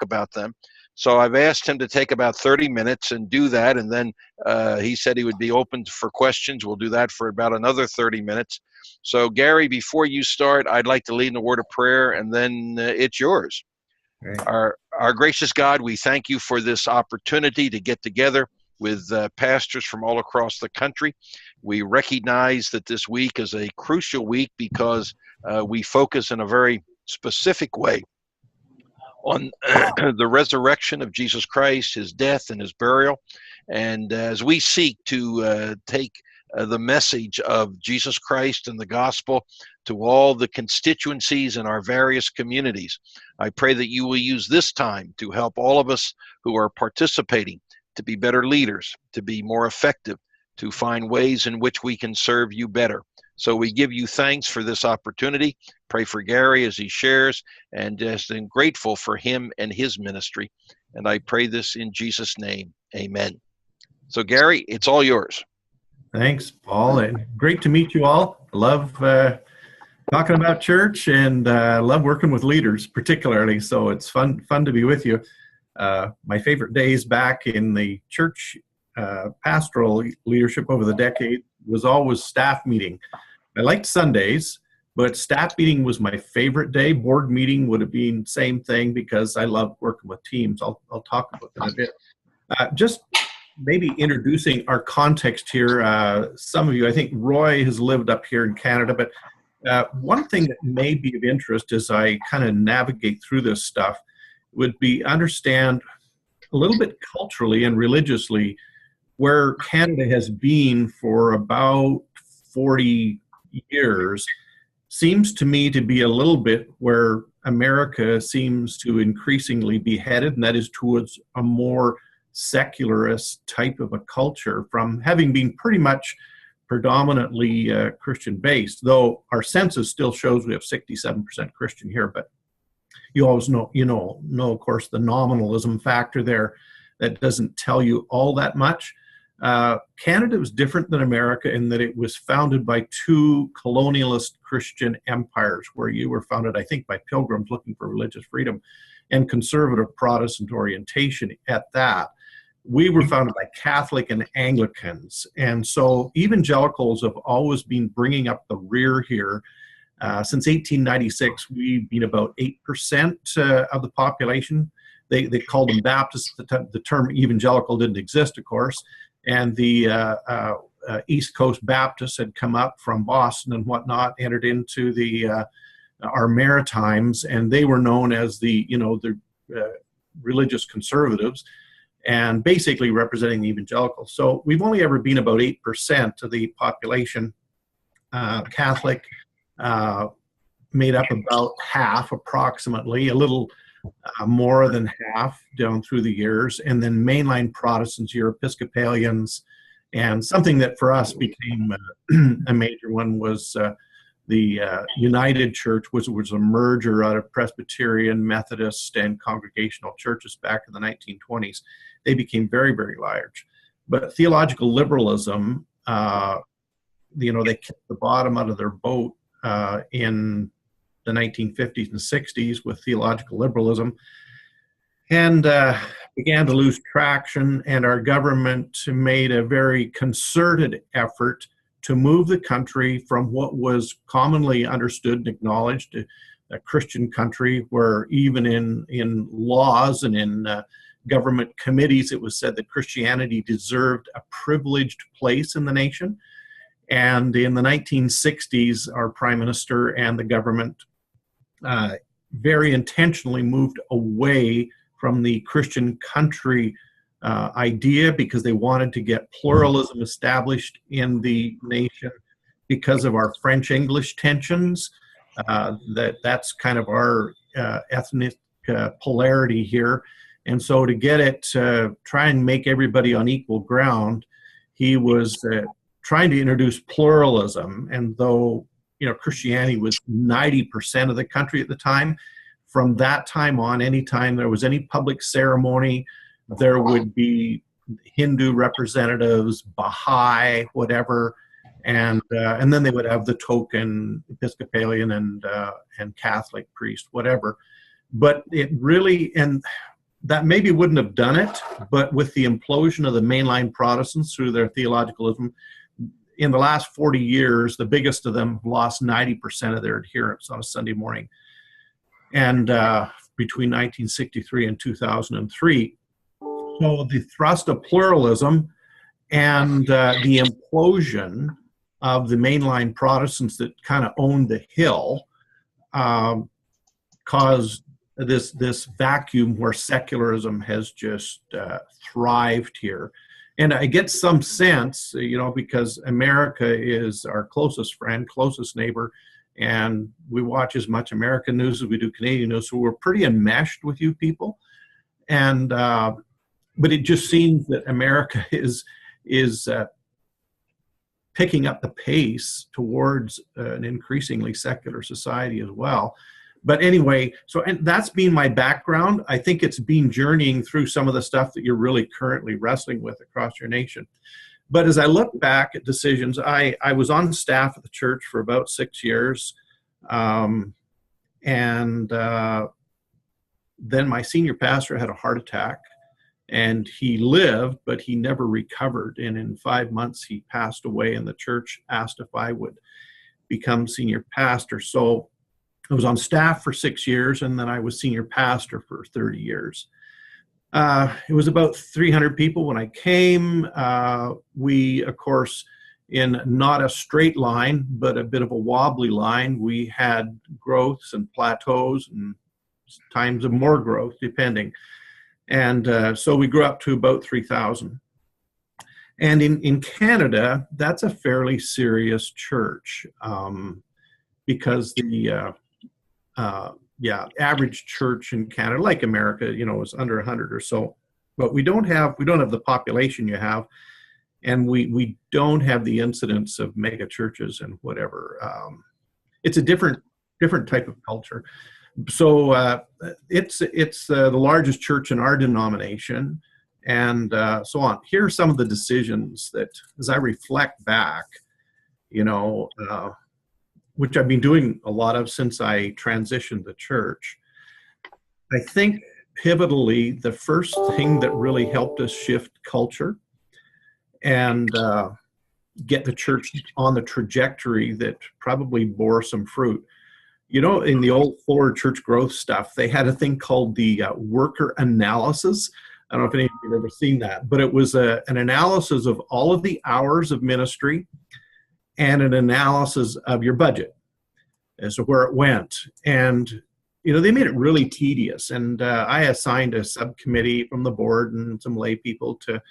about them. So I've asked him to take about 30 minutes and do that, and then he said he would be open for questions. We'll do that for about another 30 minutes. So Gary, before you start, I'd like to lead in a word of prayer, and then it's yours. Right. Our gracious God, we thank you for this opportunity to get together with pastors from all across the country. We recognize that this week is a crucial week because we focus in a very specific way on the resurrection of Jesus Christ, his death and his burial. And as we seek to take the message of Jesus Christ and the gospel to all the constituencies in our various communities, I pray that you will use this time to help all of us who are participating to be better leaders, to be more effective, to find ways in which we can serve you better. So we give you thanks for this opportunity. Pray for Gary as he shares, and just grateful for him and his ministry. And I pray this in Jesus' name. Amen. So Gary, it's all yours. Thanks, Paul. And great to meet you all. I love talking about church, and love working with leaders particularly. So it's fun to be with you. My favorite days back in the church pastoral leadership over the decade was always staff meeting. I liked Sundays, but staff meeting was my favorite day. Board meeting would have been same thing because I love working with teams. I'll talk about that in a bit. Just maybe introducing our context here. Some of you, I think Roy has lived up here in Canada, but one thing that may be of interest as I kind of navigate through this stuff would be understand a little bit culturally and religiously where Canada has been for about 40 years. Seems to me to be a little bit where America seems to increasingly be headed, and that is towards a more secularist type of a culture from having been pretty much predominantly Christian based, though our census still shows we have 67% Christian here. But you always know, of course, the nominalism factor there that doesn't tell you all that much. Canada was different than America in that it was founded by two colonialist Christian empires, where you were founded, I think, by pilgrims looking for religious freedom and conservative Protestant orientation at that. We were founded by Catholic and Anglicans. And so evangelicals have always been bringing up the rear here. Since 1896, we've been about 8% of the population. They called them Baptists. The term evangelical didn't exist, of course. And the East Coast Baptists had come up from Boston and whatnot, entered into our Maritimes, and they were known as the religious conservatives, and basically representing the evangelicals. So we've only ever been about 8% of the population Catholic, made up about half approximately, a little more than half down through the years, and then mainline Protestants, your Episcopalians, and something that for us became a major one was the United Church, which was a merger out of Presbyterian, Methodist, and Congregational churches back in the 1920s. They became very, very large. But theological liberalism, they kicked the bottom out of their boat in the 1950s and 60s with theological liberalism, and began to lose traction, and our government made a very concerted effort to move the country from what was commonly understood and acknowledged a Christian country, where even in laws and in government committees it was said that Christianity deserved a privileged place in the nation. And in the 1960s, our prime minister and the government very intentionally moved away from the Christian country idea, because they wanted to get pluralism established in the nation because of our French-English tensions. That's kind of our ethnic polarity here. And so to get it, try and make everybody on equal ground, he was trying to introduce pluralism. And though Christianity was 90% of the country at the time, from that time on, anytime there was any public ceremony, there would be Hindu representatives, Baha'i, whatever, and then they would have the token Episcopalian and Catholic priest, whatever. But it really, and that maybe wouldn't have done it, but with the implosion of the mainline Protestants through their theologicalism, in the last 40 years, the biggest of them lost 90% of their adherents on a Sunday morning. And between 1963 and 2003. So the thrust of pluralism and the implosion of the mainline Protestants that kind of owned the hill caused this vacuum where secularism has just thrived here. And I get some sense, because America is our closest friend, closest neighbor, and we watch as much American news as we do Canadian news, so we're pretty enmeshed with you people. And but it just seems that America is picking up the pace towards an increasingly secular society as well. But anyway, and that's been my background. I think it's been journeying through some of the stuff that you're really currently wrestling with across your nation. But as I look back at decisions, I was on staff at the church for about 6 years. And then my senior pastor had a heart attack, and he lived, but he never recovered. And in 5 months, he passed away, and the church asked if I would become senior pastor. So I was on staff for 6 years, and then I was senior pastor for 30 years. It was about 300 people when I came. We, of course, in not a straight line, but a bit of a wobbly line, we had growths and plateaus and times of more growth, depending. And so we grew up to about 3,000. And in Canada, that's a fairly serious church because the average church in Canada, like America, is under 100 or so. But we don't have the population you have, and we don't have the incidence of mega churches and whatever. It's a different type of culture. So it's the largest church in our denomination, and so on. Here are some of the decisions that, as I reflect back, which I've been doing a lot of since I transitioned the church. I think pivotally, the first thing that really helped us shift culture and get the church on the trajectory that probably bore some fruit. In the old forward church growth stuff, they had a thing called the worker analysis. I don't know if any of you have ever seen that, but it was an analysis of all of the hours of ministry and an analysis of your budget as to where it went. And, they made it really tedious. And I assigned a subcommittee from the board and some lay people to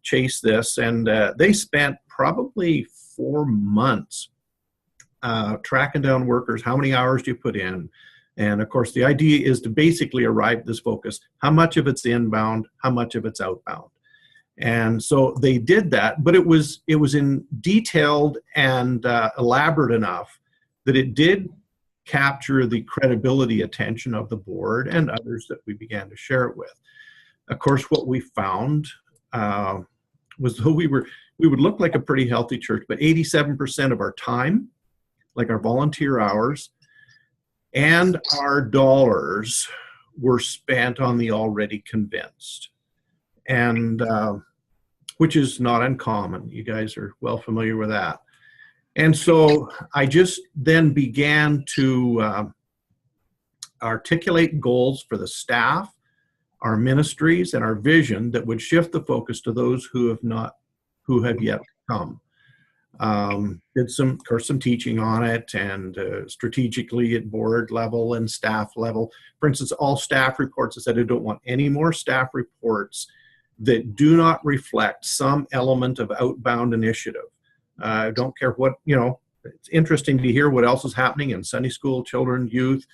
chase this. And they spent probably 4 months tracking down workers. How many hours do you put in? And of course, the idea is to basically arrive at this focus. How much of it's inbound? How much of it's outbound? And so they did that, but it was in detailed and elaborate enough that it did capture the credibility attention of the board and others that we began to share it with. Of course, what we found was though we would look like a pretty healthy church, but 87% of our time, like our volunteer hours, and our dollars were spent on the already convinced. And which is not uncommon. You guys are well familiar with that. And so I just then began to articulate goals for the staff, our ministries, and our vision that would shift the focus to those who have yet come. Did some teaching on it, and strategically at board level and staff level. For instance, all staff reports, I said I don't want any more staff reports that do not reflect some element of outbound initiative. I don't care what, it's interesting to hear what else is happening in Sunday school, children, youth,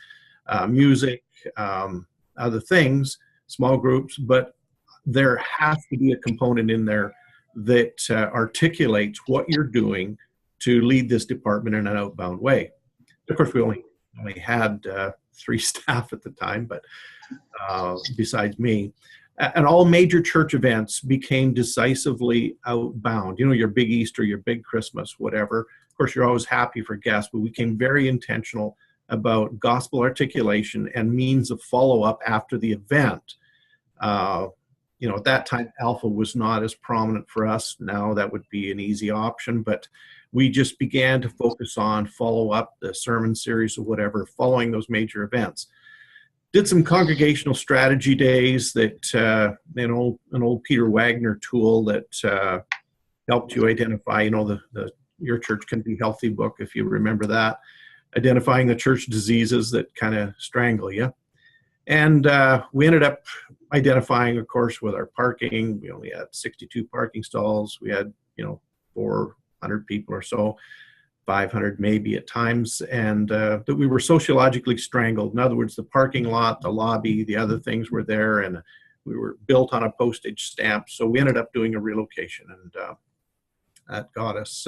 music, other things, small groups, but there has to be a component in there that articulates what you're doing to lead this department in an outbound way. Of course, we only had 3 staff at the time, but besides me. And all major church events became decisively outbound. Your big Easter, your big Christmas, whatever. Of course, you're always happy for guests, but we became very intentional about gospel articulation and means of follow-up after the event. At that time, Alpha was not as prominent for us. Now that would be an easy option, but we just began to focus on follow-up, the sermon series or whatever, following those major events. Did some congregational strategy days that, an old Peter Wagner tool that helped you identify, the Your Church Can Be Healthy book, if you remember that, identifying the church diseases that kind of strangle you. And we ended up identifying, of course, with our parking. We only had 62 parking stalls. We had, 400 people or so, 500 maybe at times, and that we were sociologically strangled. In other words, the parking lot, the lobby, the other things were there, and we were built on a postage stamp. So we ended up doing a relocation, and that got us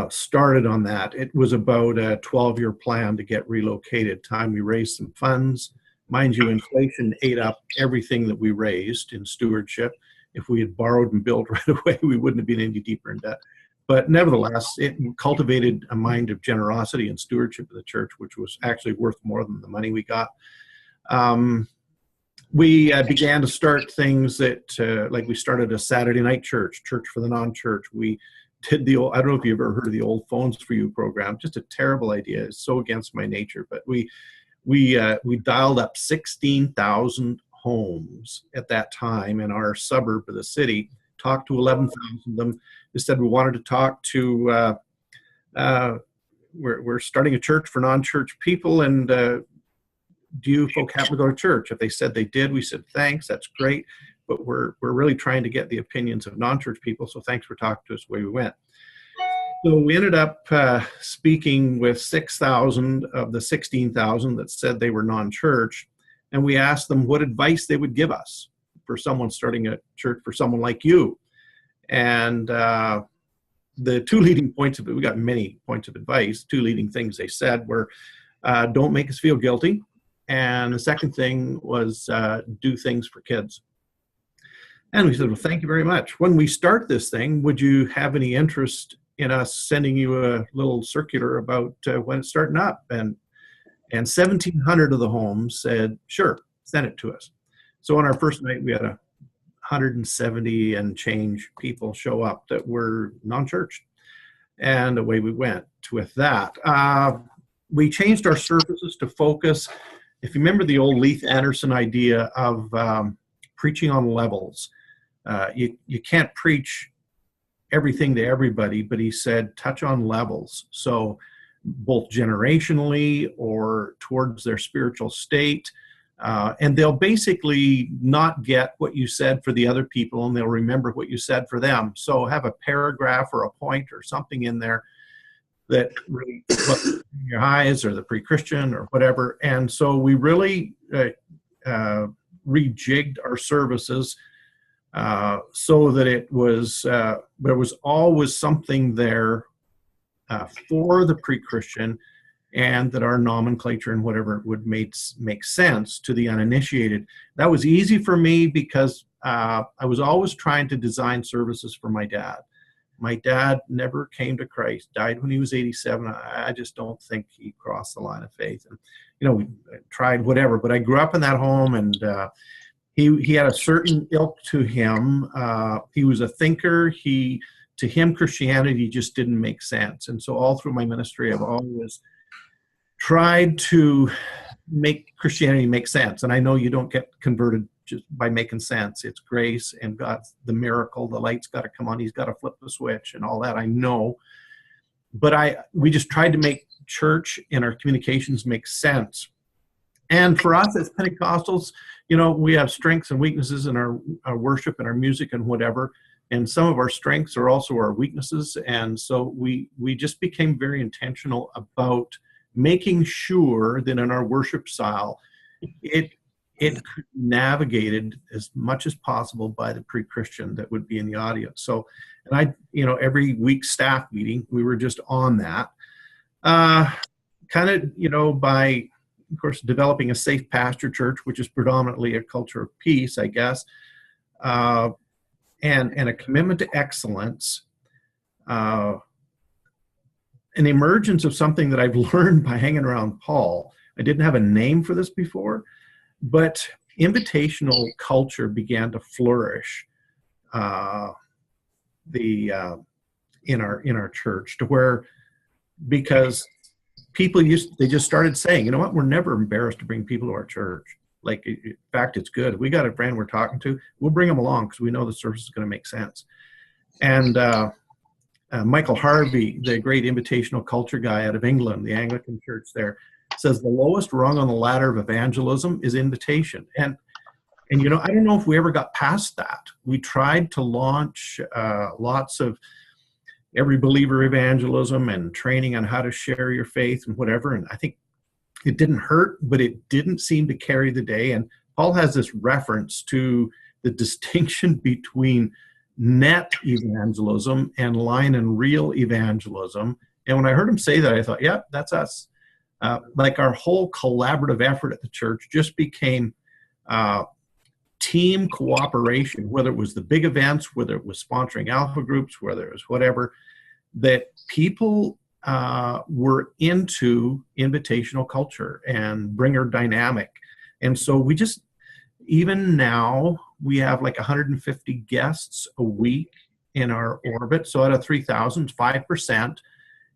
started on that. It was about a 12-year plan to get relocated. Time we raised some funds. Mind you, inflation ate up everything that we raised in stewardship. If we had borrowed and built right away, we wouldn't have been any deeper in debt. But nevertheless, it cultivated a mind of generosity and stewardship of the church, which was actually worth more than the money we got. We began to start things that, like we started a Saturday night church for the non-church. We did the old, I don't know if you've ever heard of the Old Phones for You program, just a terrible idea. It's so against my nature, but we dialed up 16,000 homes at that time in our suburb of the city, talked to 11,000 of them. They said we wanted to talk to, we're starting a church for non-church people, and do you folk happen to go to church? If they said they did, we said, thanks, that's great, but we're really trying to get the opinions of non-church people, so thanks for talking to us. Away we went. So we ended up speaking with 6,000 of the 16,000 that said they were non-church, and we asked them what advice they would give us for someone starting a church for someone like you. And the two leading points of it, we got many points of advice. Two leading things they said were, don't make us feel guilty. And the second thing was, do things for kids. And we said, well, thank you very much. When we start this thing, would you have any interest in us sending you a little circular about when it's starting up? And 1,700 of the homes said, sure, send it to us. So on our first night, we had 170 and change people show up that were non-church. And away we went with that. We changed our services to focus. If you remember the old Leith Anderson idea of preaching on levels, you can't preach everything to everybody, but he said touch on levels. So both generationally or towards their spiritual state, and they'll basically not get what you said for the other people, and they'll remember what you said for them. So have a paragraph or a point or something in there that really in your eyes, or the pre-Christian or whatever. And so we really rejigged our services so that it was there was always something there for the pre-Christian, and that our nomenclature and whatever would make sense to the uninitiated. That was easy for me because I was always trying to design services for my dad. My dad never came to Christ, died when he was 87. I just don't think he crossed the line of faith. And, we tried whatever, but I grew up in that home, and he had a certain ilk to him. He was a thinker. To him, Christianity just didn't make sense. And so all through my ministry, I've always tried to make Christianity make sense. And I know you don't get converted just by making sense. It's grace and God's the miracle. The light's got to come on. He's got to flip the switch and all that. I know. But we just tried to make church and our communications make sense. And for us as Pentecostals, we have strengths and weaknesses in our worship and our music and whatever. And some of our strengths are also our weaknesses. And so we just became very intentional about making sure that in our worship style, it could be navigated as much as possible by the pre-Christian that would be in the audience. So, and every week staff meeting, we were just on that. Kind of, by, of course, developing a safe pasture church, which is predominantly a culture of peace, I guess, and a commitment to excellence, an emergence of something that I've learned by hanging around Paul. I didn't have a name for this before, but invitational culture began to flourish in our church, to where, because people they just started saying, you know what, we're never embarrassed to bring people to our church. Like, in fact, it's good. We got a friend we're talking to, we'll bring them along because we know the service is going to make sense. And Michael Harvey, the great invitational culture guy out of England, the Anglican church there, says the lowest rung on the ladder of evangelism is invitation. And you know, I don't know if we ever got past that. We tried to launch lots of every believer evangelism and training on how to share your faith and whatever. And I think it didn't hurt, but it didn't seem to carry the day. And Paul has this reference to the distinction between net evangelism and line and reel evangelism. And when I heard him say that, I thought, yeah, that's us. Like, our whole collaborative effort at the church just became team cooperation, whether it was the big events, whether it was sponsoring alpha groups, whether it was whatever, that people were into invitational culture and bringer dynamic. And so we just, even now, we have like 150 guests a week in our orbit. So out of 3,000, 5%.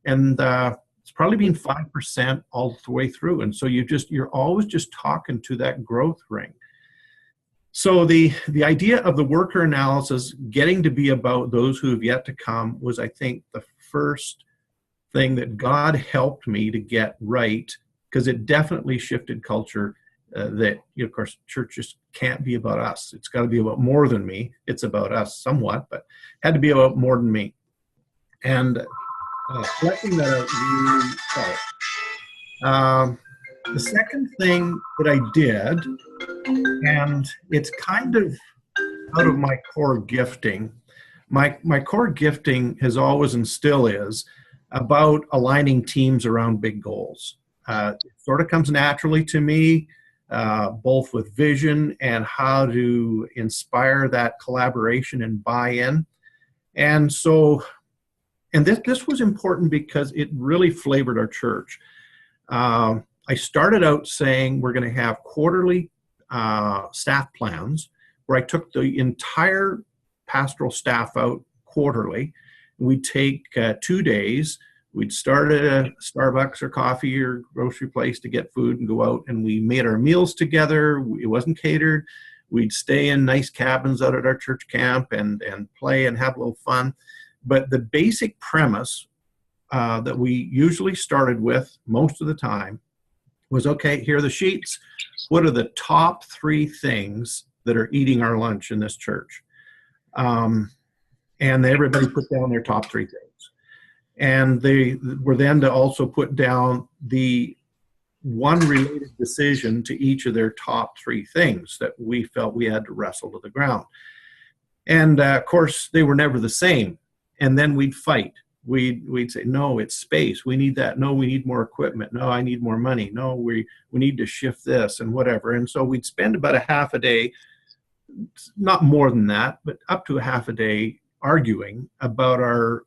And it's probably been 5% all the way through. And so you're always just talking to that growth ring. So the idea of the worker analysis getting to be about those who have yet to come was, I think, the first thing that God helped me to get right, because it definitely shifted culture. That, you know, of course, church just can't be about us. It's got to be about more than me. It's about us somewhat, but had to be about more than me. And collecting that out really felt. The second thing that I did, and it's kind of out of my core gifting, my core gifting has always and still is about aligning teams around big goals. It sort of comes naturally to me, both with vision and how to inspire that collaboration and buy-in. And so, and this was important because it really flavored our church. I started out saying we're going to have quarterly staff plans, where I took the entire pastoral staff out quarterly. We'd take 2 days. We'd start at a Starbucks or coffee or grocery place to get food and go out, and we made our meals together. It wasn't catered. We'd stay in nice cabins out at our church camp and play and have a little fun. But the basic premise that we usually started with most of the time was, okay, here are the sheets. What are the top 3 things that are eating our lunch in this church? And everybody put down their top 3 things. And they were then to also put down the one related decision to each of their top 3 things that we felt we had to wrestle to the ground. And of course, they were never the same. And then we'd fight. We'd say, no, it's space. We need that. No, we need more equipment. No, I need more money. No, we need to shift this and whatever. And so we'd spend about a half a day, not more than that, but up to a half a day arguing about our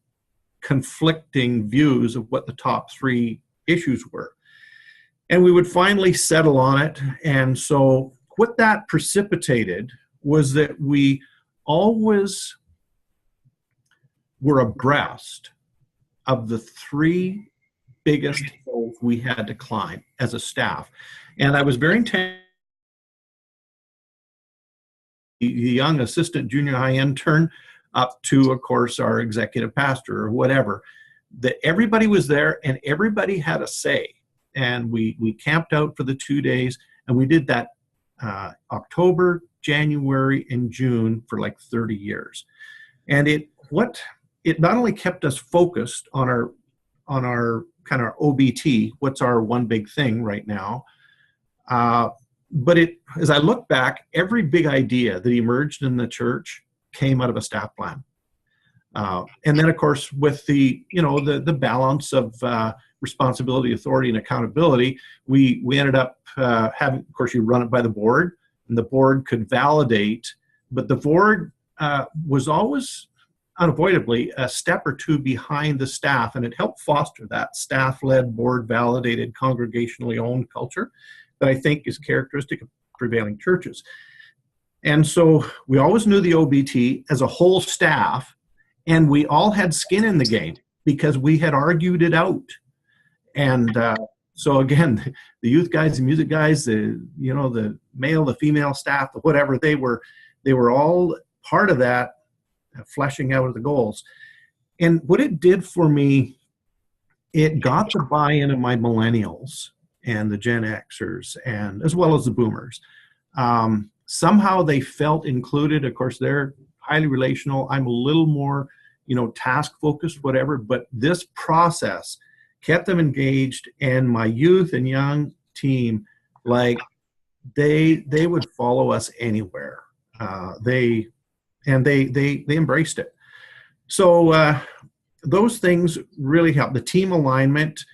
conflicting views of what the top 3 issues were. And we would finally settle on it. And so what that precipitated was that we always were abreast of the 3 biggest hills we had to climb as a staff. And I was very intense. The young assistant junior high intern up to, of course, our executive pastor or whatever, that everybody was there and everybody had a say. And we camped out for the 2 days, and we did that October, January, and June for like 30 years. And it not only kept us focused on our kind of OBT, what's our one big thing right now, but as I look back, every big idea that emerged in the church came out of a staff plan. And then, of course, with the balance of responsibility, authority, and accountability, we ended up having, of course, you run it by the board, and the board could validate, but the board was always unavoidably a step or two behind the staff, and it helped foster that staff-led, board-validated, congregationally owned culture that I think is characteristic of prevailing churches. And so we always knew the OBT as a whole staff, and we all had skin in the game because we had argued it out. And so again, the youth guys, the music guys, the male, the female staff, the whatever, they were all part of that fleshing out of the goals. And what it did for me, it got the buy-in of my millennials and the Gen Xers, and as well as the boomers. Somehow they felt included. Of course, they're highly relational. I'm a little more, task focused, whatever, but this process kept them engaged, and my youth and young team, like they would follow us anywhere. They embraced it. So those things really helped. The team alignment,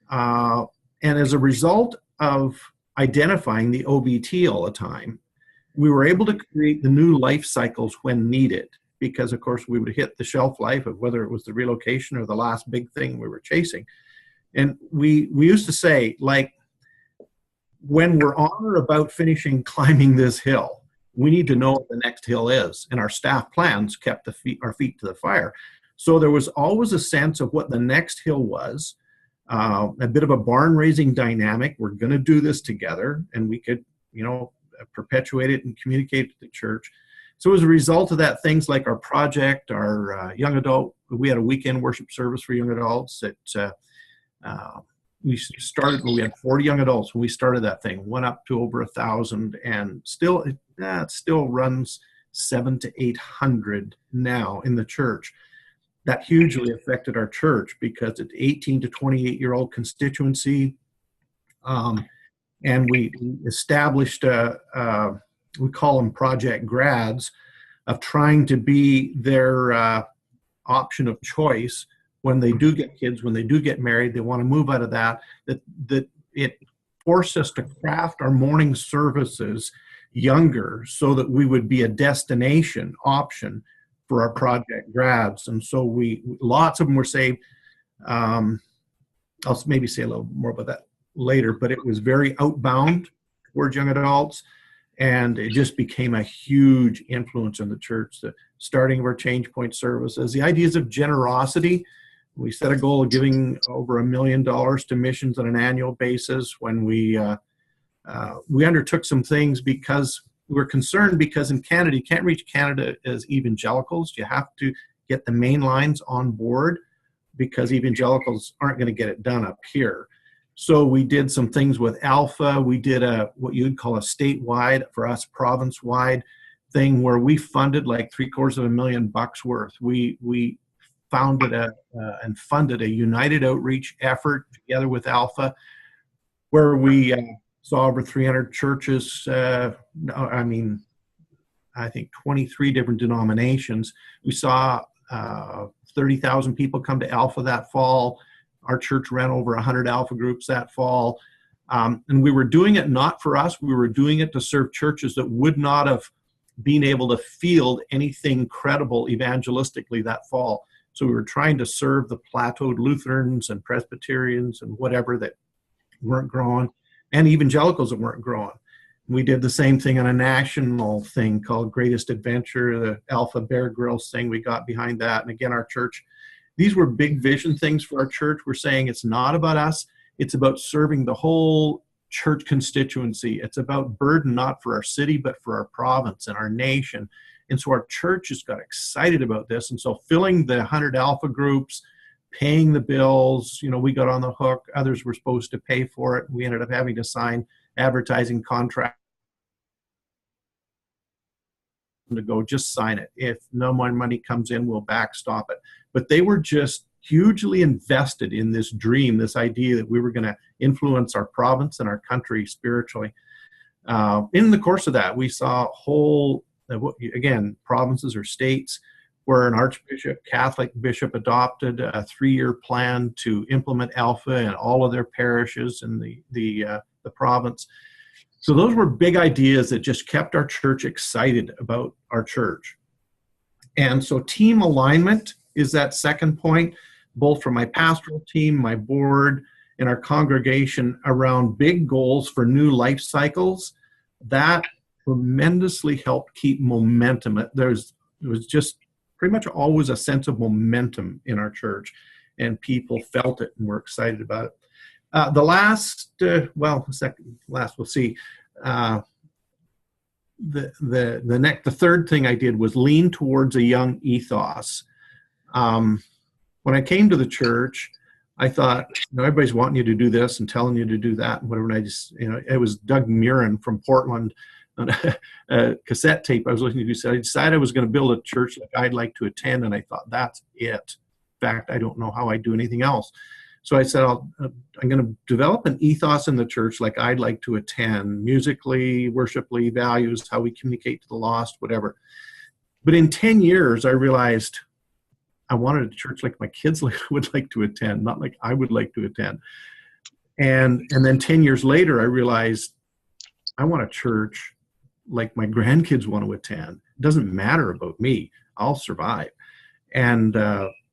and as a result of identifying the OBT all the time, we were able to create the new life cycles when needed, because of course we would hit the shelf life of whether it was the relocation or the last big thing we were chasing. And we used to say, like, when we're on or about finishing climbing this hill, we need to know what the next hill is. And our staff plans kept our feet to the fire. So there was always a sense of what the next hill was, a bit of a barn raising dynamic. We're going to do this together, and we could, perpetuate it and communicate to the church. So as a result of that, things like our project, our young adult, we had a weekend worship service for young adults that we started when we had 40 young adults when we started that thing, went up to over 1,000, and still it still runs 700 to 800 now in the church. That hugely affected our church because it's 18 to 28-year-old constituency. And we established we call them project grads, of trying to be their option of choice when they do get kids, when they do get married, they want to move out of that it forced us to craft our morning services younger so that we would be a destination option for our project grads. And so lots of them were saved. I'll maybe say a little more about that later, but it was very outbound towards young adults, and it just became a huge influence in the church. The starting of our Change Point services, the ideas of generosity. We set a goal of giving over $1 million to missions on an annual basis when we undertook some things because we were concerned, because in Canada, you can't reach Canada as evangelicals. You have to get the main lines on board because evangelicals aren't going to get it done up here. So we did some things with Alpha. We did what you'd call a statewide, for us, province-wide thing where we funded like $750,000 worth. We founded and funded a united outreach effort together with Alpha, where we saw over 300 churches. I think 23 different denominations. We saw 30,000 people come to Alpha that fall. Our church ran over 100 Alpha groups that fall. And we were doing it not for us. We were doing it to serve churches that would not have been able to field anything credible evangelistically that fall. So we were trying to serve the plateaued Lutherans and Presbyterians and whatever that weren't growing, and evangelicals that weren't growing. We did the same thing on a national thing called Greatest Adventure, the Alpha Bear Grylls thing. We got behind that. And again, our church, these were big vision things for our church. We're saying it's not about us. It's about serving the whole church constituency. It's about burden, not for our city, but for our province and our nation. And so our church just got excited about this. And so filling the 100 Alpha groups, paying the bills, we got on the hook. Others were supposed to pay for it. We ended up having to sign advertising contracts to go, just sign it. If no more money comes in, we'll backstop it. But they were just hugely invested in this dream, this idea that we were going to influence our province and our country spiritually. In the course of that, we saw whole, again, provinces or states where an archbishop, Catholic bishop, adopted a 3-year plan to implement Alpha in all of their parishes in the province. So those were big ideas that just kept our church excited about our church. And so team alignment is that second point, both from my pastoral team, my board, and our congregation around big goals for new life cycles. That tremendously helped keep momentum. There was just pretty much always a sense of momentum in our church, and people felt it and were excited about it. The last, second last, we'll see. The third thing I did was lean towards a young ethos. When I came to the church, I thought, everybody's wanting you to do this and telling you to do that and whatever. And I just, it was Doug Murin from Portland on a cassette tape I was listening to. So I decided I was going to build a church like I'd like to attend, and I thought, that's it. In fact, I don't know how I do anything else. So I said, I'm going to develop an ethos in the church like I'd like to attend, musically, worshiply, values, how we communicate to the lost, whatever. But in 10 years, I realized I wanted a church like my kids would like to attend, not like I would like to attend. And then 10 years later, I realized I want a church like my grandkids want to attend. It doesn't matter about me. I'll survive. And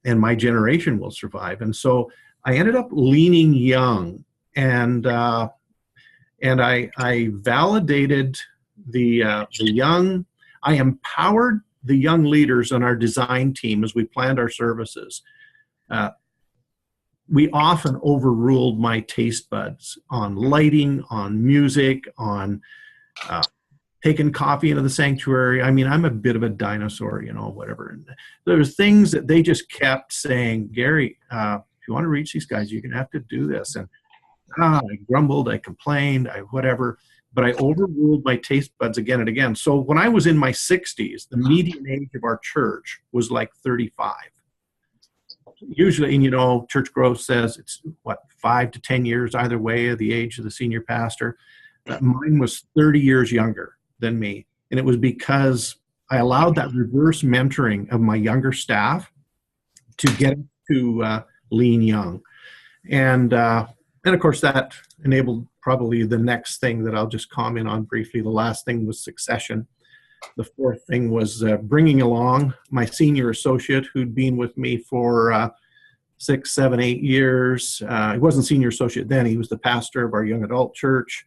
my generation will survive. And so I ended up leaning young, and I validated the young. I empowered the young leaders on our design team as we planned our services. We often overruled my taste buds on lighting, on music, on taking coffee into the sanctuary. I mean, I'm a bit of a dinosaur, whatever. And there was things that they just kept saying, Gary, if you want to reach these guys, you're going to have to do this. And I grumbled, I complained, whatever. But I overruled my taste buds again and again. So when I was in my 60s, the median age of our church was like 35. Usually, and church growth says it's 5 to 10 years either way of the age of the senior pastor. Mine was 30 years younger than me. And it was because I allowed that reverse mentoring of my younger staff to get to lean young. And of course, that enabled probably the next thing that I'll just comment on briefly. The last thing was succession. The fourth thing was bringing along my senior associate who'd been with me for 6, 7, 8 years. He wasn't senior associate then. He was the pastor of our young adult church.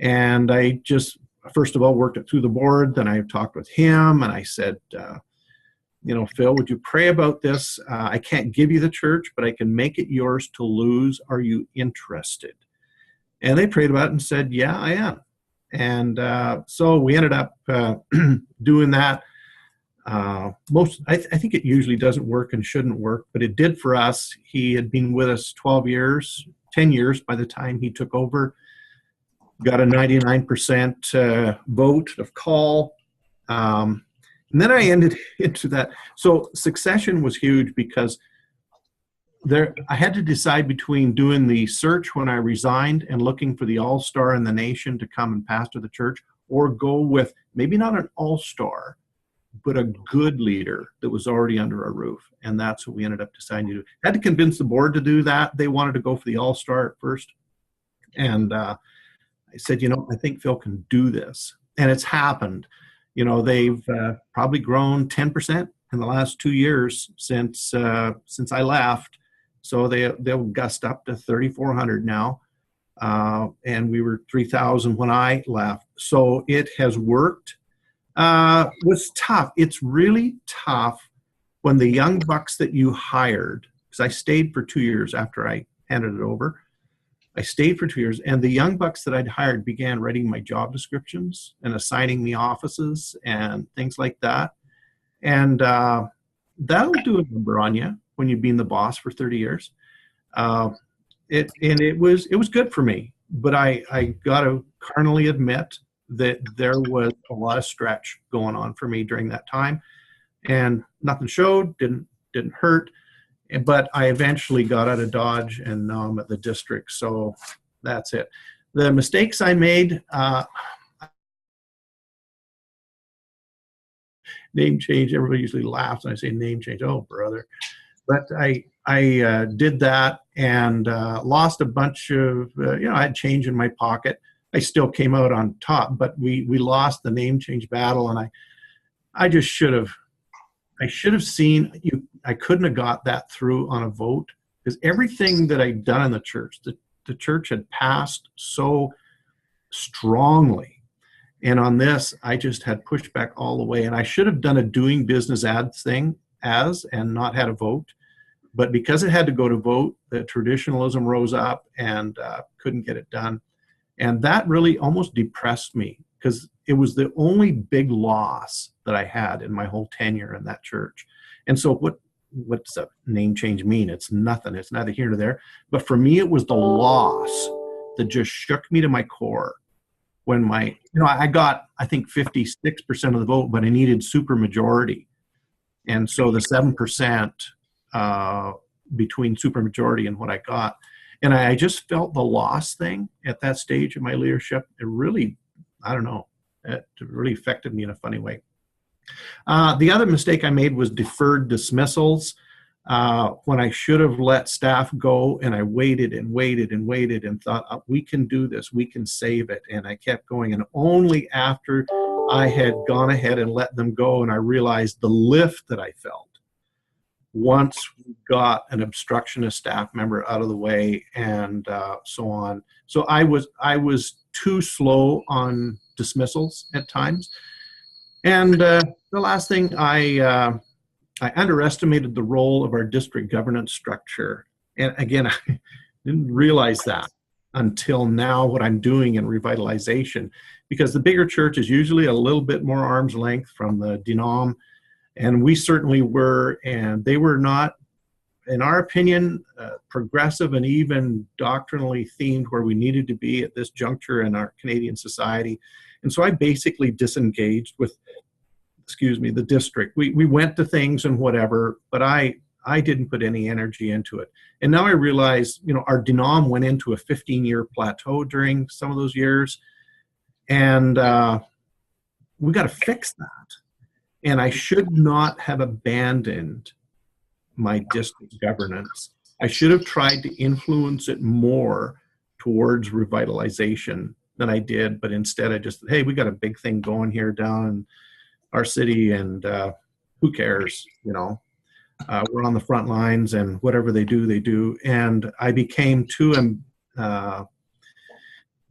And I just, first of all, worked it through the board. Then I talked with him and I said, Phil, would you pray about this? I can't give you the church, but I can make it yours to lose. Are you interested? And they prayed about it and said, yeah, I am. And so we ended up doing that. I think it usually doesn't work and shouldn't work, but it did for us. He had been with us 10 years by the time he took over, got a 99% vote of call. And then I ended into that. So succession was huge because I had to decide between doing the search when I resigned and looking for the all-star in the nation to come and pastor the church, or go with maybe not an all-star, but a good leader that was already under our roof. And that's what we ended up deciding to do. Had to convince the board to do that. They wanted to go for the all-star at first. And I said, I think Phil can do this. And it's happened. They've probably grown 10% in the last 2 years since I left. So they'll gust up to 3,400 now. And we were 3,000 when I left. So it has worked. It was tough. It's really tough when the young bucks that you hired, because I stayed for 2 years after I handed it over. I stayed for 2 years, and the young bucks that I'd hired began writing my job descriptions and assigning me offices and things like that. And that'll do a number on you when you've been the boss for 30 years. It was good for me, but I got to carnally admit that there was a lot of stretch going on for me during that time, and nothing showed, didn't hurt. But I eventually got out of Dodge, and now I'm at the district. So that's it. The mistakes I made, name change. Everybody usually laughs when I say name change. Oh, brother. But I did that and lost a bunch of, I had change in my pocket. I still came out on top, but we lost the name change battle, and I just should have I should have seen you. I couldn't have got that through on a vote because everything that I'd done in the church, the church had passed so strongly. And on this, I just had pushback all the way. And I should have done a doing business ads thing and not had a vote. But because it had to go to vote, the traditionalism rose up and couldn't get it done. And that really almost depressed me because it was the only big loss that I had in my whole tenure in that church. And so what's a name change mean? It's nothing. It's neither here nor there. But for me, it was the loss that just shook me to my core. When I got, I think, 56% of the vote, but I needed supermajority. And so the 7% between supermajority and what I got. And I just felt the loss thing at that stage of my leadership. It really, I don't know, it really affected me in a funny way. The other mistake I made was deferred dismissals. When I should have let staff go, and I waited and waited and waited and thought, we can do this, we can save it. And I kept going. And only after I had gone ahead and let them go, and I realized the lift that I felt once we got an obstructionist staff member out of the way and so on. So I was too slow on dismissals at times. And the last thing, I underestimated the role of our district governance structure. And again, I didn't realize that until now, what I'm doing in revitalization, because the bigger church is usually a little bit more arm's length from the denom, and we certainly were, and they were not, in our opinion, progressive and even doctrinally themed where we needed to be at this juncture in our Canadian society. And so I basically disengaged with the district. We went to things and whatever, but I didn't put any energy into it. And now I realize, our denom went into a 15-year plateau during some of those years, and we got to fix that. And I should not have abandoned my district governance. I should have tried to influence it more towards revitalization than I did, but instead I just, hey, we got a big thing going here down in our city, and who cares, we're on the front lines, and whatever they do, they do. And I became too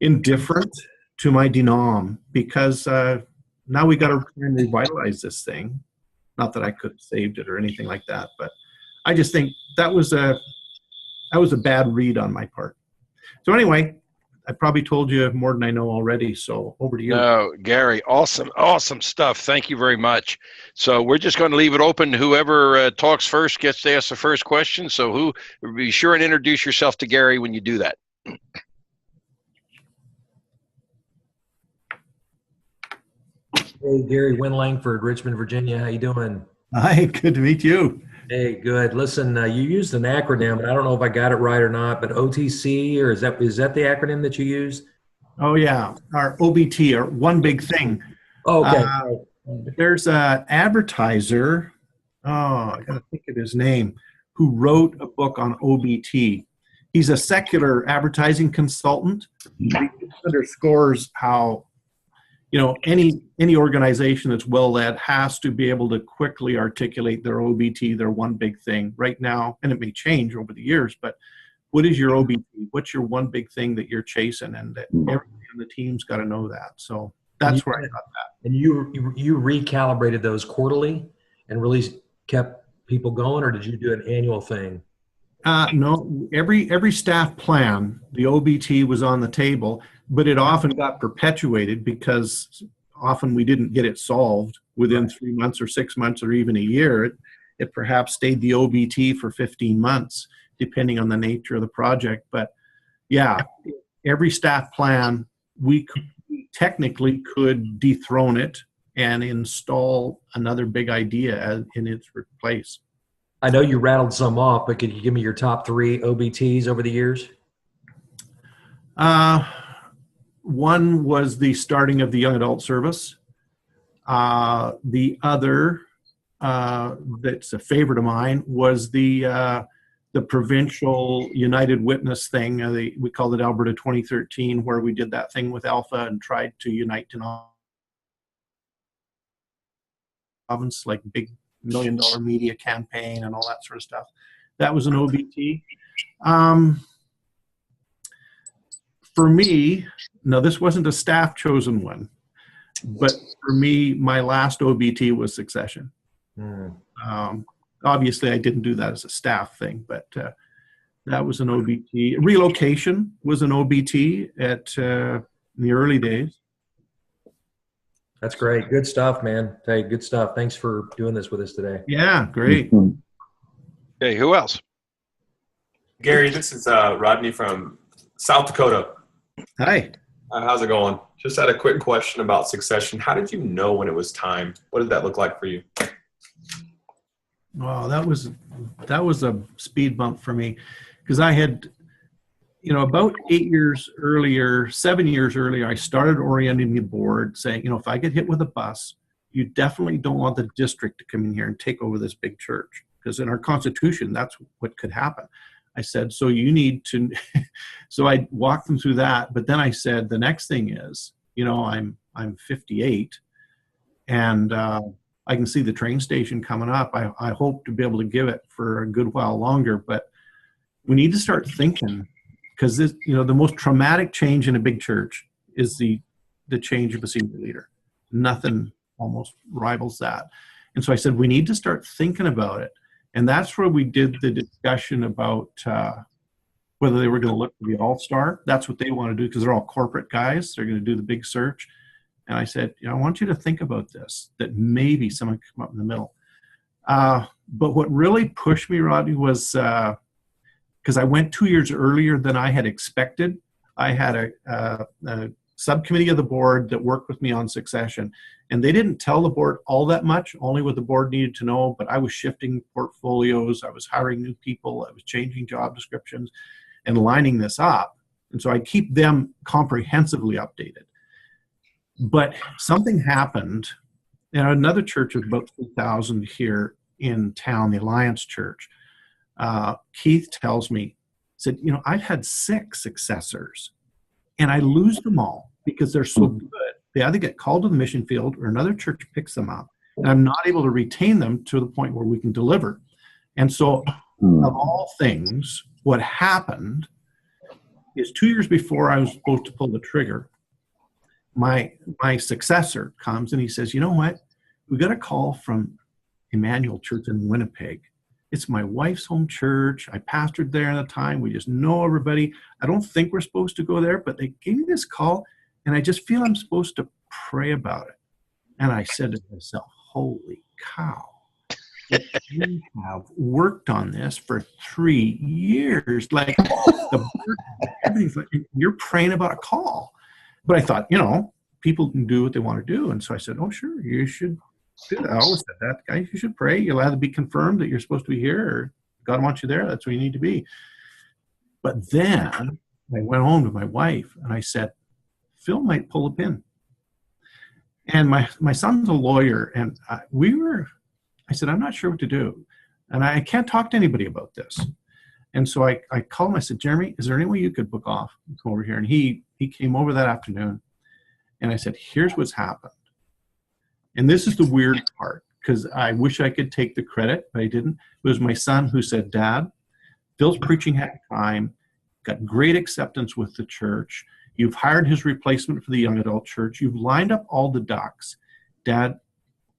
indifferent to my denom because now we got to revitalize this thing. Not that I could have saved it or anything like that, but I just think that was a bad read on my part. So anyway, I probably told you more than I know already, so over to you. No, Gary, awesome stuff. Thank you very much. So we're just going to leave it open. Whoever talks first gets to ask the first question. So be sure and introduce yourself to Gary when you do that. Hey, Gary, Wynn Langford, Richmond, Virginia. How you doing? Hi, good to meet you. Hey, good. Listen, you used an acronym, and I don't know if I got it right or not, but OTC, or is that the acronym that you used? Oh yeah, our OBT, or one big thing. Okay. There's an advertiser, I gotta think of his name, who wrote a book on OBT. He's a secular advertising consultant. He underscores how any organization that's well led has to be able to quickly articulate their OBT, their one big thing right now, and it may change over the years, but what is your OBT? What's your one big thing that you're chasing? And that everybody on the team's got to know that. So that's where I got that. And you recalibrated those quarterly and really kept people going, or did you do an annual thing? No, every staff plan, the OBT was on the table, but it often got perpetuated because often we didn't get it solved within 3 months or 6 months or even a year. It perhaps stayed the OBT for 15 months, depending on the nature of the project. But yeah, every staff plan, we technically could dethrone it and install another big idea in its place. I know you rattled some off, but could you give me your top 3 OBTs over the years? One was the starting of the young adult service. The other, that's a favorite of mine, was the provincial United Witness thing. We called it Alberta 2013, where we did that thing with Alpha and tried to unite province, like big $1 million media campaign and all that sort of stuff. That was an OBT. For me, no, this wasn't a staff chosen one, but for me, my last OBT was succession. Obviously, I didn't do that as a staff thing, but that was an OBT. Relocation was an OBT at in the early days. That's great. Good stuff, man. Hey, good stuff. Thanks for doing this with us today. Yeah, great. Okay, who else? Gary, this is Rodney from South Dakota. Hi. How's it going? Just had a quick question about succession. How did you know when it was time? What did that look like for you? Wow, that was a speed bump for me, because I had, about 7 years earlier, I started orienting the board saying, if I get hit with a bus, you definitely don't want the district to come in here and take over this big church, because in our Constitution, that's what could happen. I said, so you need to, so I walked them through that. But then I said, the next thing is, I'm 58 and I can see the train station coming up. I hope to be able to give it for a good while longer, but we need to start thinking, because this, the most traumatic change in a big church is the change of a senior leader. Nothing almost rivals that. And so I said, we need to start thinking about it. And that's where we did the discussion about whether they were going to look for the all-star. That's what they want to do, because they're all corporate guys. They're going to do the big search. And I said, I want you to think about this, that maybe someone could come up in the middle. But what really pushed me, Rodney, was because I went 2 years earlier than I had expected. I had a subcommittee of the board that worked with me on succession. And they didn't tell the board all that much, only what the board needed to know, but I was shifting portfolios, I was hiring new people, I was changing job descriptions and lining this up. And so I keep them comprehensively updated. But something happened in another church of about 3,000 here in town, the Alliance Church. Keith tells me, said, I've had 6 successors and I lose them all because they're so good. They either get called to the mission field or another church picks them up. And I'm not able to retain them to the point where we can deliver. And so of all things, what happened is 2 years before I was supposed to pull the trigger, my successor comes and he says, you know what? We got a call from Emmanuel Church in Winnipeg. It's my wife's home church. I pastored there at the time. We just know everybody. I don't think we're supposed to go there, but they gave me this call and I just feel I'm supposed to pray about it. And I said to myself, holy cow. You have worked on this for 3 years. Like everything's like, you're praying about a call. But I thought, people can do what they want to do. And so I said, oh, sure, you should do that. I always said that, guys, you should pray. You'll either be confirmed that you're supposed to be here or God wants you there. That's where you need to be. But then I went home to my wife and I said, Phil might pull a pin. And my son's a lawyer. And I said, I'm not sure what to do. And I can't talk to anybody about this. And so I called him. I said, Jeremy, is there any way you could book off and come over here? And he came over that afternoon. And I said, here's what's happened. And this is the weird part, because I wish I could take the credit, but I didn't. It was my son who said, Dad, Phil's preaching had time, got great acceptance with the church. You've hired his replacement for the young adult church. You've lined up all the ducks. Dad,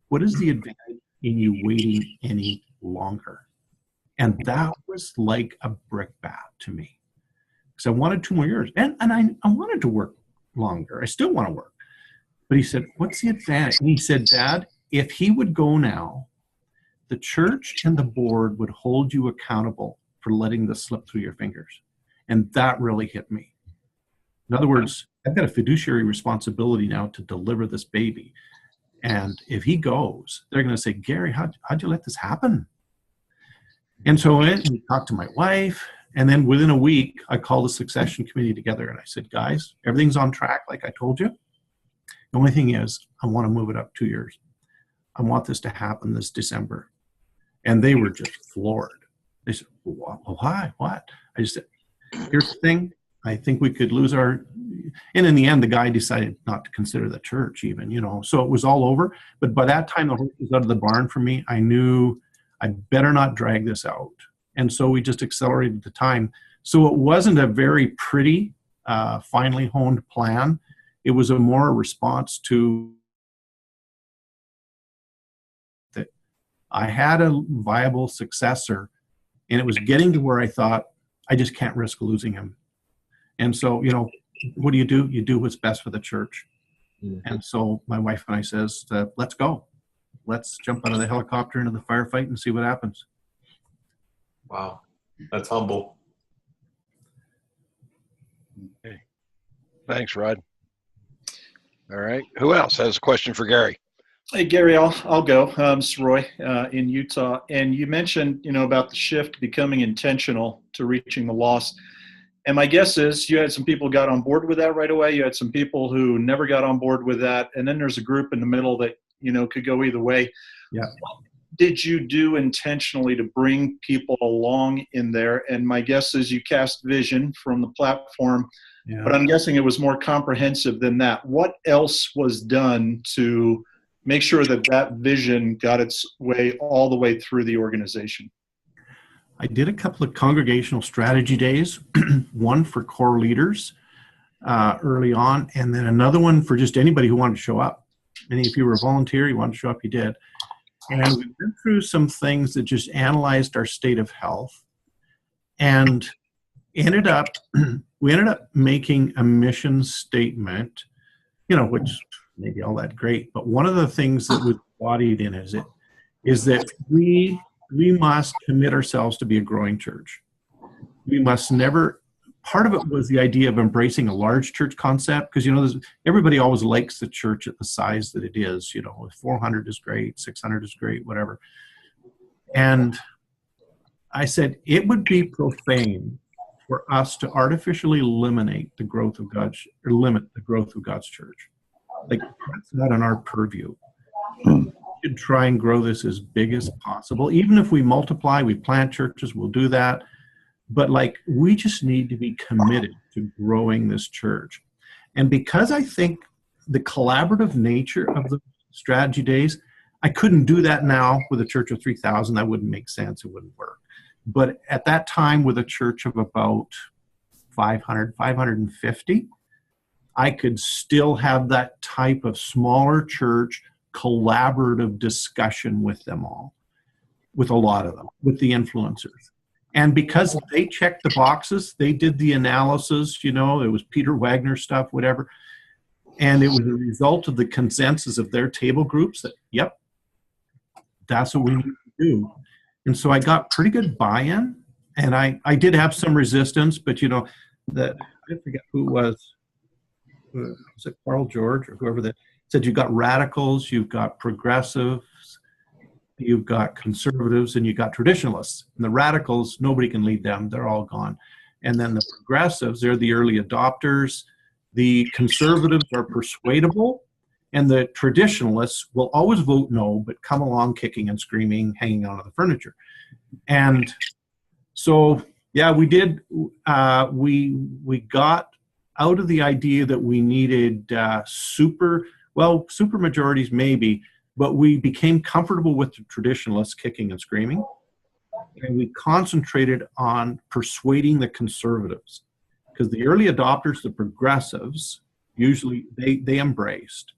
what is the advantage in you waiting any longer? And that was like a brickbat to me, because I wanted 2 more years. And I wanted to work longer. I still want to work. But he said, what's the advantage? And he said, Dad, if he would go now, the church and the board would hold you accountable for letting this slip through your fingers. And that really hit me. In other words, I've got a fiduciary responsibility now to deliver this baby. And if he goes, they're going to say, Gary, how'd you let this happen? And so I went and talked to my wife. And then within a week, I called the succession committee together. And I said, guys, everything's on track like I told you. The only thing is, I want to move it up 2 years. I want this to happen this December. And they were just floored. They said, well, why? What? I just said, here's the thing. I think we could lose our, and in the end, the guy decided not to consider the church even, so it was all over. But by that time, the horse was out of the barn for me. I knew I better not drag this out. And so we just accelerated the time. So it wasn't a very pretty, finely honed plan. It was a more response to that I had a viable successor, and it was getting to where I thought, I just can't risk losing him. And so, what do? You do what's best for the church. Mm-hmm. And so my wife and I says, let's go. Let's jump out of the helicopter into the firefight and see what happens. Wow. That's humble. Okay. Thanks, Rod. All right. Who else has a question for Gary? Hey, Gary, I'll go. It's Roy in Utah. And you mentioned, about the shift becoming intentional to reaching the lost. And my guess is you had some people got on board with that right away. You had some people who never got on board with that. And then there's a group in the middle that, could go either way. Yeah. What did you do intentionally to bring people along in there? And my guess is you cast vision from the platform, but I'm guessing it was more comprehensive than that. What else was done to make sure that vision got its way all the way through the organization? I did a couple of congregational strategy days, one for core leaders early on, and then another one for just anybody who wanted to show up. And if you were a volunteer, you wanted to show up, you did. And we went through some things that just analyzed our state of health, and we ended up making a mission statement, which may be all that great. But one of the things that was embodied in it is that we must commit ourselves to be a growing church. We must never, part of it was the idea of embracing a large church concept, because, everybody always likes the church at the size that it is, 400 is great, 600 is great, whatever. And I said, it would be profane for us to artificially limit the growth of God's church. Like, that's not in our purview. We should try and grow this as big as possible. Even if we multiply, we plant churches, we'll do that. But we just need to be committed to growing this church. And because I think the collaborative nature of the strategy days, I couldn't do that now with a church of 3,000. That wouldn't make sense. It wouldn't work. But at that time, with a church of about 500, 550, I could still have that type of smaller church collaborative discussion with them all, with a lot of them, with the influencers. And because they checked the boxes, they did the analysis, it was Peter Wagner stuff, whatever. And it was a result of the consensus of their table groups that, yep, that's what we need to do. And so I got pretty good buy-in. And I did have some resistance, but, I forget who it was. Was it Carl George or whoever that said, you've got radicals, you've got progressives, you've got conservatives, and you've got traditionalists. And the radicals, nobody can lead them. They're all gone. And then the progressives, they're the early adopters. The conservatives are persuadable. And the traditionalists will always vote no, but come along kicking and screaming, hanging onto the furniture. And so, yeah, we did. We got out of the idea that we needed super majorities maybe, but we became comfortable with the traditionalists kicking and screaming, and we concentrated on persuading the conservatives, because the early adopters, the progressives, usually they embraced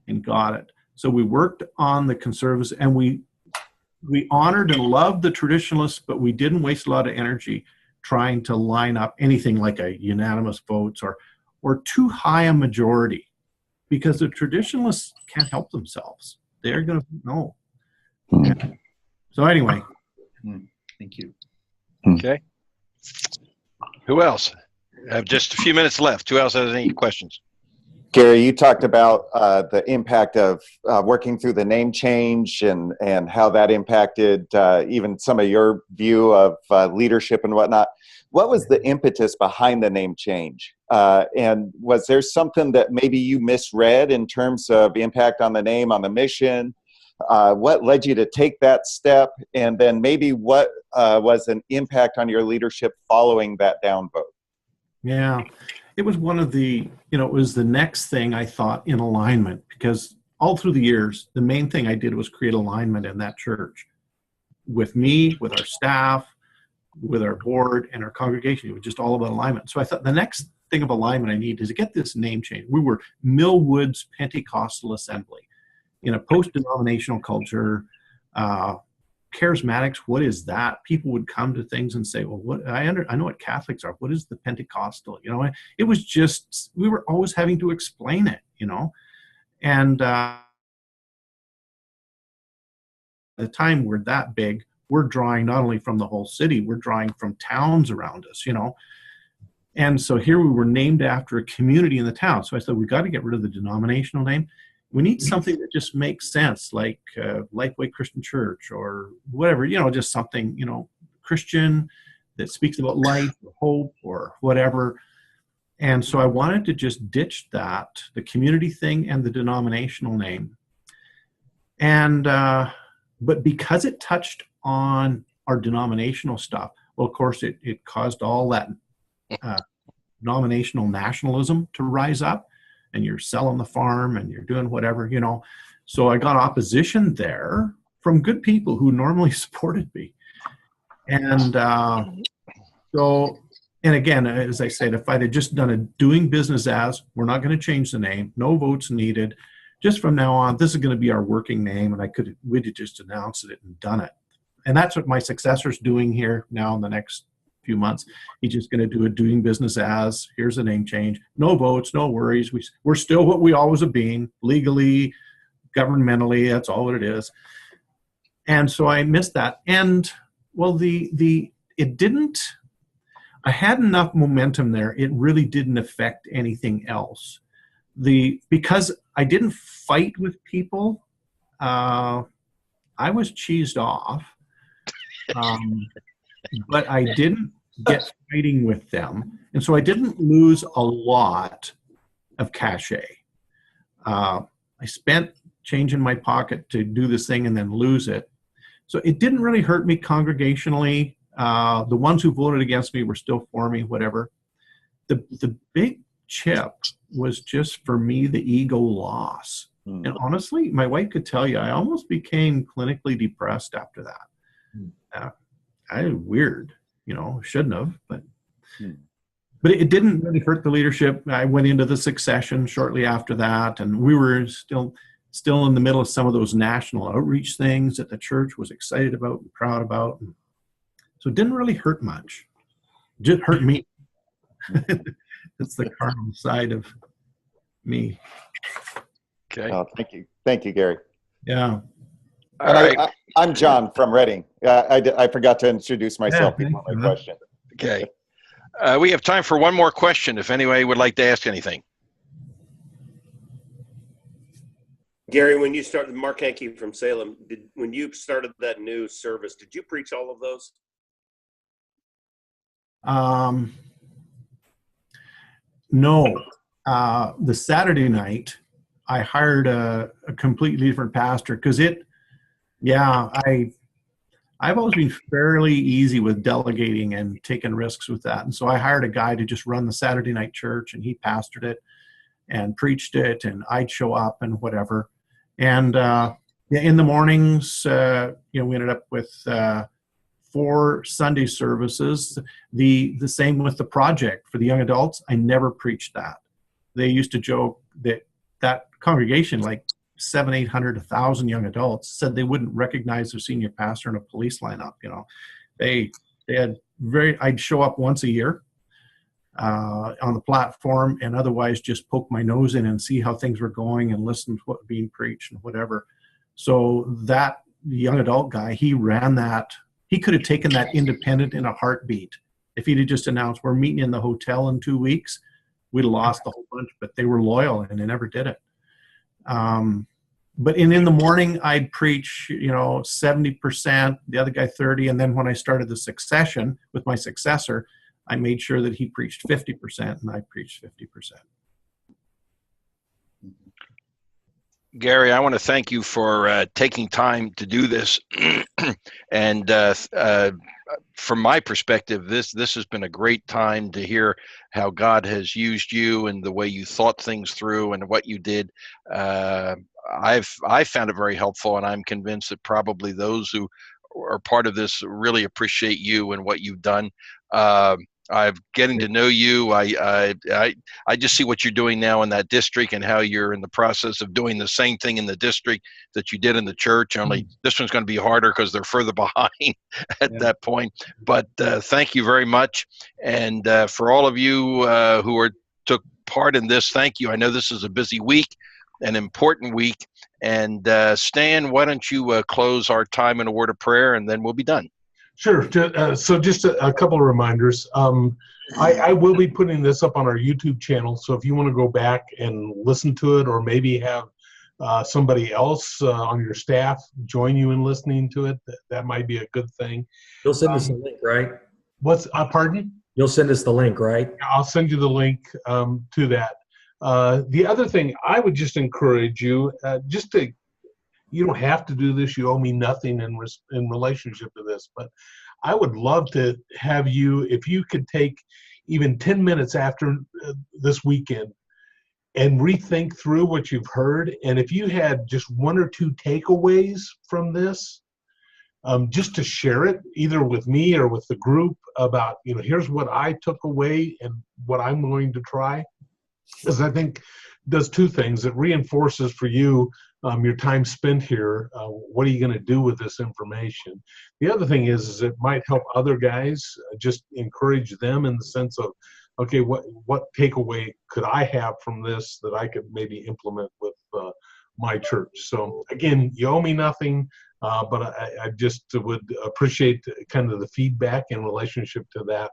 and got it. So we worked on the conservatives, and we honored and loved the traditionalists, but we didn't waste a lot of energy trying to line up anything like a unanimous votes or too high a majority, because the traditionalists can't help themselves. They're going to know. So anyway. Thank you. Okay. Who else? I have just a few minutes left. Who else has any questions? Gary, you talked about the impact of working through the name change and how that impacted even some of your view of leadership and whatnot. What was the impetus behind the name change? And was there something that maybe you misread in terms of impact on the name, on the mission? What led you to take that step? And then maybe what was an impact on your leadership following that downvote? Yeah. It was one of the, it was the next thing I thought in alignment, because all through the years, the main thing I did was create alignment in that church with me, with our staff, with our board and our congregation. It was just all about alignment. So I thought the next thing of alignment I need is to get this name change. We were Mill Woods Pentecostal Assembly. In a post-denominational culture, charismatics, what is that? People would come to things and say, well, what I know what Catholics are. What is the Pentecostal? It was just, we were always having to explain it, and at the time we're that big, we're drawing not only from the whole city, we're drawing from towns around us, and so here we were named after a community in the town. So I said, we got to get rid of the denominational name. We need something that just makes sense, like Lifeway Christian Church or whatever, just something, Christian that speaks about life or hope or whatever. And so I wanted to just ditch that, the community thing and the denominational name. And, but because it touched on our denominational stuff, well, of course, it caused all that denominational nationalism to rise up. And you're selling the farm and you're doing whatever, So I got opposition there from good people who normally supported me. And and again, as I said, if I'd have just done a doing business as, we're not going to change the name, no votes needed. Just from now on, this is going to be our working name. And we'd have just announced it and done it. And that's what my successor's doing here now in the next few months. He's just going to do a doing business as, here's a name change, no votes, no worries. We're still what we always have been, legally, governmentally, that's all what it is. And so I missed that. And well, it didn't, I had enough momentum there. It really didn't affect anything else. Because I didn't fight with people, I was cheesed off. But I didn't get fighting with them. And so I didn't lose a lot of cachet. I spent change in my pocket to do this thing and then lose it. So it didn't really hurt me congregationally. The ones who voted against me were still for me, whatever. The big chip was just, for me, the ego loss. And honestly, my wife could tell you, I almost became clinically depressed after that. Weird, shouldn't have, but it didn't really hurt the leadership. I went into the succession shortly after that, and we were still in the middle of some of those national outreach things that the church was excited about and proud about. So it didn't really hurt much. It just hurt me. It's the carnal side of me. Okay. Oh, thank you, Gary. Yeah. And right. I'm John from Reading. I forgot to introduce myself before my question. Okay. We have time for one more question if anybody would like to ask anything. Gary, when you started, Mark Hankey from Salem, when you started that new service, did you preach all of those? No. The Saturday night, I hired a completely different pastor because I've always been fairly easy with delegating and taking risks with that. And so I hired a guy to just run the Saturday night church, and he pastored it and preached it, and I'd show up and whatever. And in the mornings, we ended up with 4 Sunday services. The same with the project for the young adults. I never preached that. They used to joke that congregation, like 700, 800, 1,000 young adults, said they wouldn't recognize their senior pastor in a police lineup. They had I'd show up once a year on the platform, and otherwise just poke my nose in and see how things were going and listen to what was being preached and whatever. So that young adult guy, he ran that. He could have taken that independent in a heartbeat. If he'd have just announced, we're meeting in the hotel in 2 weeks, we'd have lost the whole bunch, but they were loyal and they never did it. But in the morning, I'd preach, 70%, the other guy 30. And then when I started the succession with my successor, I made sure that he preached 50% and I preached 50%. Gary, I want to thank you for taking time to do this. And from my perspective, this has been a great time to hear how God has used you and the way you thought things through and what you did. I found it very helpful, and I'm convinced that probably those who are part of this really appreciate you and what you've done. I'm getting to know you. I just see what you're doing now in that district and how you're in the process of doing the same thing in the district that you did in the church. Only this one's going to be harder because they're further behind at that point. But thank you very much. And for all of you who took part in this, thank you. I know this is a busy week, an important week. And Stan, why don't you close our time in a word of prayer, and then we'll be done. Sure. So just a couple of reminders. I will be putting this up on our YouTube channel. So if you want to go back and listen to it, or maybe have somebody else on your staff join you in listening to it, that might be a good thing. You'll send us the link, right? Pardon? You'll send us the link, right? I'll send you the link to that. The other thing, I would just encourage you, you don't have to do this. You owe me nothing in relationship to this, but I would love to have you, if you could take even 10 minutes after this weekend and rethink through what you've heard. And if you had just one or two takeaways from this, just to share it either with me or with the group about, here's what I took away and what I'm going to try. Because I think it does two things. It reinforces for you your time spent here. What are you going to do with this information? The other thing is it might help other guys, just encourage them in the sense of, okay, what takeaway could I have from this that I could maybe implement with my church? So again, you owe me nothing, but I just would appreciate kind of the feedback in relationship to that.